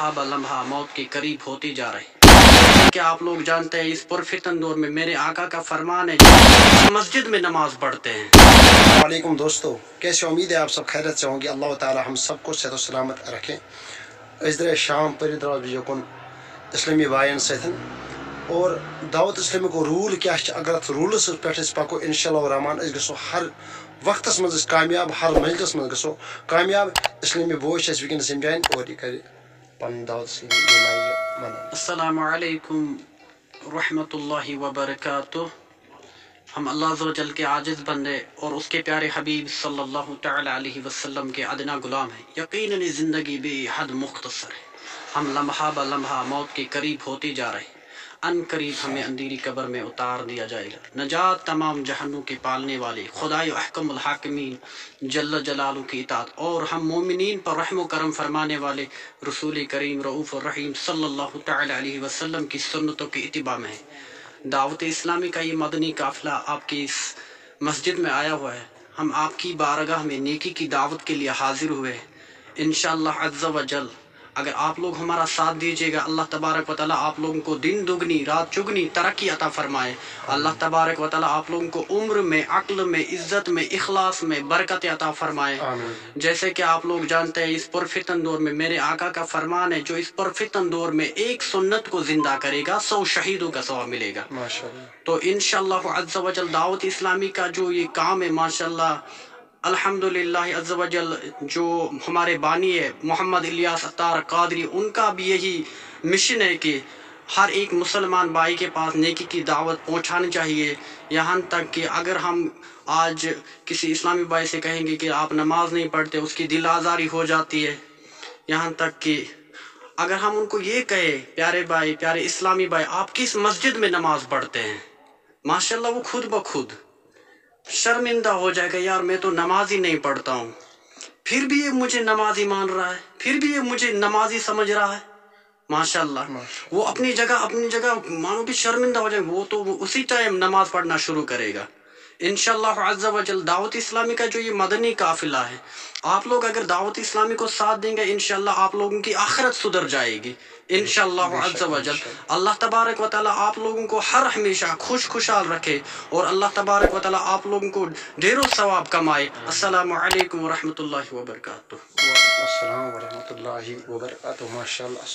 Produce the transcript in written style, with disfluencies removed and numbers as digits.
लम्हा ब लम्हा मौत के करीब होती जा रही। क्या आप लोग जानते हैं इस पुरफितन दौर में मेरे आका का फरमान है जो मस्जिद में नमाज पढ़ते हैं। वालेकुम दोस्तों, कैसे उम्मीद है आप सब खैरियत से होंगे। अल्लाह ताला हम सबको सेहत और सलामत रखें। इस शाम पर द्रावजुन इस्लामी बायन सतन और दावत इस्लामी को रूल क्या अगर रूलस पे पको इंशाअल्लाह रहमान गो हर वक्त मज कामयाब, हर मजलिस मज गो कामयाब। इस्लामी बोझ वनस जान और यह कर पन दावत इस्लामी। अस्सलामु अलैकुम रहमतुल्लाहि व बरकातुहू। हम अल्लाह अज़्ज़ व जल के आजिज़ बंदे और उसके प्यारे हबीब सल्लल्लाहु तआला अलैहि वसल्लम के अदना गुलाम हैं। यकीनन ज़िंदगी बेहद मुख्तसर है। हम लम्हा ब लम्हा मौत के करीब होती जा रहे हैं। अन करीब हमें अंधेरी कब्र में उतार दिया जाएगा। नजात तमाम जहन्नुम के पालने वाले खुदाई अहकमुल हाकिमीन जल्ल जलालू की इताअत और हम मोमिनीन पर रहम करम फरमाने वाले रसूल करीम रऊफ़ और रहीम सल्लल्लाहु तआला अलैहि वसल्लम की सुन्नतों की इत्तिबा में है। दावत इस्लामी का ये मदनी काफिला आपकी इस मस्जिद में आया हुआ है। हम आपकी बारगाह में नेकी की दावत के लिए हाजिर हुए हैं। इंशाअल्लाह अज़्ज़ व जल अगर आप लोग हमारा साथ दीजिएगा, अल्लाह तबारक व तआला आप लोगों को दिन दुगनी रात चुगनी तरक्की अता फरमाए। अल्लाह तबारक व तआला आप लोगों को उम्र में, अक्ल में, इज्जत में, इखलास में बरकत अता फरमाए। जैसे कि आप लोग जानते हैं इस पुरफितन दौर में मेरे आका का फरमान है जो इस पुरफितन दौर में एक सुन्नत को जिंदा करेगा 100 शहीदों का सवाब मिलेगा। तो इंशाअल्लाह अज़्ज़ व जल दावत इस्लामी का जो ये काम है माशाअल्लाह अल्हम्दुलिल्लाह अज़्ज़ व जल, जो हमारे बानी है मोहम्मद इलियास अत्तार कादरी, उनका भी यही मिशन है कि हर एक मुसलमान भाई के पास नेकी की दावत पहुंचानी चाहिए। यहाँ तक कि अगर हम आज किसी इस्लामी भाई से कहेंगे कि आप नमाज नहीं पढ़ते, उसकी दिल आज़ारी हो जाती है। यहाँ तक कि अगर हम उनको ये कहे प्यारे भाई, प्यारे इस्लामी भाई, आप किस मस्जिद में नमाज पढ़ते हैं, माशाल्लाह वो खुद ब खुद शर्मिंदा हो जाएगा, यार मैं तो नमाज ही नहीं पढ़ता हूँ, फिर भी ये मुझे नमाजी मान रहा है, फिर भी ये मुझे नमाजी समझ रहा है। माशाल्लाह वो अपनी जगह मानो कि शर्मिंदा हो जाए, वो तो उसी टाइम नमाज पढ़ना शुरू करेगा। इंशाअल्लाह अज़्ज़ व जल दावत इस्लामी का जो ये मदनी काफिला है, आप लोग अगर दावत इस्लामी को साथ देंगे इंशाअल्लाह आप लोगों की आखिरत सुधर जाएगी इंशाअल्लाह अज़्ज़ व जल। अल्लाह तबारक व तआला आप लोगों को हर हमेशा खुशहाल रखे और अल्लाह तबारक व तआला आप लोगों को ढेरों सवाब कमाए। अस्सलामु अलैकुम व रहमतुल्लाहि व बरकातुहू। वालेकुम अस्सलाम व रहमतुल्लाहि व बरकातुहू। माशाअल्लाह।